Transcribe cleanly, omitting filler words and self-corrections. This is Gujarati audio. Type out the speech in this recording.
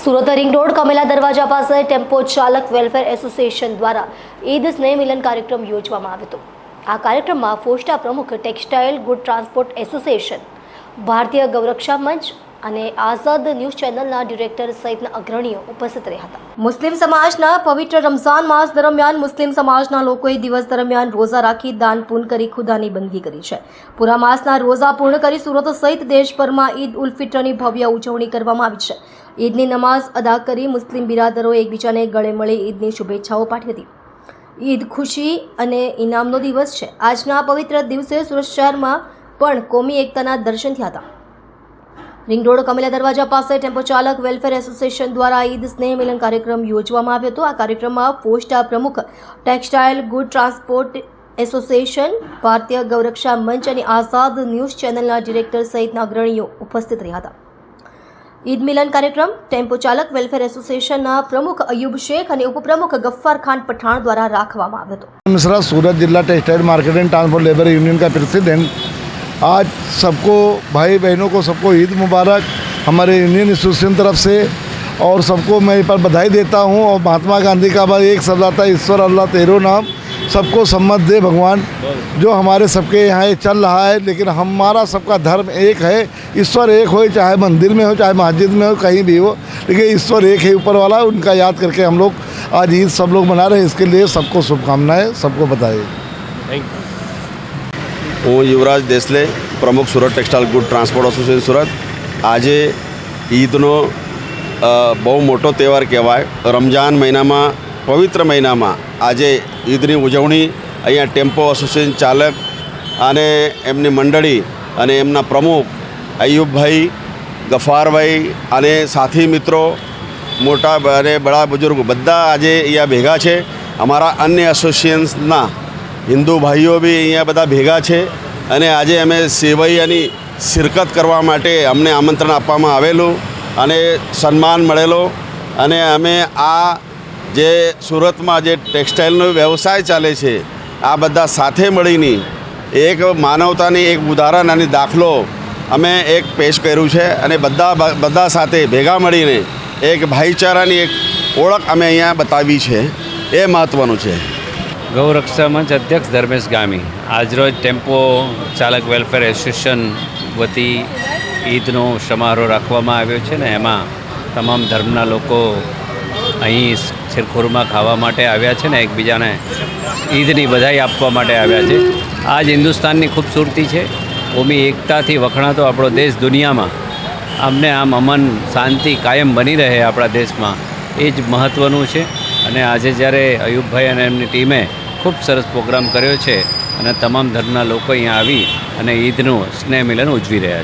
સુરત રિંગ રોડ કમેલા દરવાજા પાસે ટેમ્પો ચાલક વેલફેર એસોસિએશન દ્વારા ઈદ સ્નેહ મિલન કાર્યક્રમ યોજવામાં આવ્યો હતો। આ કાર્યક્રમમાં ફોસ્ટા પ્રમુખ, ટેક્સટાઇલ ગુડ ટ્રાન્સપોર્ટ એસોસિએશન, ભારતીય ગૌરક્ષા મંચ અને આઝાદ ન્યૂઝ ચેનલના ડિરેક્ટર સહિતના અગ્રણીઓ ઉપસ્થિત રહ્યા હતા। મુસ્લિમ સમાજના પવિત્ર રમઝાન માસ દરમિયાન મુસ્લિમ સમાજના લોકોએ દિવસ દરમિયાન રોઝા રાખી દાન પૂન કરી ખુદાની બંદગી કરી છે। પૂરા માસના રોઝા પૂર્ણ કરી સુરત સહિત દેશભરમાં ઈદ ઉલ ફિત્રની ભવ્ય ઉજવણી કરવામાં આવી છે। ઈદની નમાઝ અદા કરી મુસ્લિમ બિરાદરોએ એકબીજાને ગળે મળી ઈદની શુભેચ્છાઓ પાઠવી હતી। ઈદ ખુશી અને ઇનામનો દિવસ છે। આજના પવિત્ર દિવસે સુરત શહેરમાં પણ કોમી એકતાના દર્શન થયા હતા। રિંગ રોડ કમેલા દરવાજા પાસે ટેમ્પો ચાલક વેલફેર એસોસિએશન દ્વારા ઈદ સ્નેહ મિલન કાર્યક્રમ યોજવામાં આવ્યો હતો। આ કાર્યક્રમમાં ફોસ્ટા પ્રમુખ, ટેક્સટાઇલ ગુડ ટ્રાન્સપોર્ટ એસોસિએશન, ભારતીય ગૌરક્ષા મંચ અને આઝાદ ન્યૂઝ ચેનલના ડિરેક્ટર સહિતના અગ્રણીઓ ઉપસ્થિત રહ્યા હતા। ઈદ મિલન કાર્યક્રમ ટેમ્પો ચાલક વેલફેર એસોસિएशनના પ્રમુખ અયુબ शेख અને ઉપપ્રમુખ गफ्फार खान पठान द्वारा રાખવામાં આવ્યો હતો। मिश्रा सूरत जिला textile market and transport labour union का प्रेसिडेंट। आज सबको, भाई बहनों को सबको ईद मुबारक हमारे इंडियन एसोसिएशन तरफ से, और सबको मैं पर बधाई देता हूँ। और महात्मा गांधी का एक शब्द आता है, ईश्वर अल्लाह तेरो नाम, सबको सम्मत दे भगवान। जो हमारे सबके यहाँ ये चल रहा है, लेकिन हमारा सबका धर्म एक है। ईश्वर एक हो, चाहे मंदिर में हो, चाहे मस्जिद में हो, कहीं भी हो, लेकिन ईश्वर एक है ऊपर वाला। उनका याद करके हम लोग आज ईद सब लोग मना रहे हैं। इसके लिए सबको शुभकामनाएं, सबको बताइए। હું યુવરાજ દેસલે, પ્રમુખ Surat textile good transport association Surat. આજે ઈદનો બહુ મોટો તહેવાર કહેવાય। રમજાન મહિનામાં, પવિત્ર મહિનામાં આજે ઈદની ઉજવણી અહીંયા ટેમ્પો એસોસિએશન ચાલક અને એમની મંડળી અને એમના પ્રમુખ અયુબભાઈ, ગફારભાઈ અને સાથી મિત્રો, મોટા અને બડા બુઝુર્ગ બધા આજે અહીંયા ભેગા છે। અમારા અન્ય એસોસિએશન્સના હિન્દુ ભાઈઓ બી અહીંયા બધા ભેગા છે અને આજે અમે સેવૈયાની શિરકત કરવા માટે અમને આમંત્રણ આપવામાં આવેલું અને સન્માન મળેલો। અને અમે આ જે સુરતમાં જે ટેક્સટાઇલનો વ્યવસાય ચાલે છે, આ બધા સાથે મળીને એક માનવતાની એક ઉદાહરણ અને દાખલો અમે એક પેશ કર્યું છે અને બધા સાથે ભેગા મળીને એક ભાઈચારાની એક ઓળખ અમે અહીંયા બતાવી છે। એ મહત્ત્વનું છે। ગૌરક્ષા મંચ અધ્યક્ષ ધર્મેશ ગામી આજરોજ ટેમ્પો ચાલક વેલફેર એસોસિએશન વતી ઈદનો સમારોહ રાખવામાં આવ્યો છે ને એમાં તમામ ધર્મના લોકો અહીં શિરખુરમા ખાવા માટે આવ્યા છે ને એકબીજાને ઈદની બધાઈ આપવા માટે આવ્યા છે। આજ હિન્દુસ્તાનની ખૂબસૂરતી છે। કોમી એકતાથી વખણાતો આપણો દેશ દુનિયામાં આમને આમ અમન શાંતિ કાયમ બની રહે આપણા દેશમાં, એ જ મહત્ત્વનું છે। અને આજે જ્યારે અયુબભાઈ અને એમની ટીમે ખૂબ સરસ પ્રોગ્રામ કર્યો છે અને તમામ ધર્મના લોકો અહીંયા આવી અને ઈદનું સ્નેહ મિલન ઉજવી રહ્યા છે।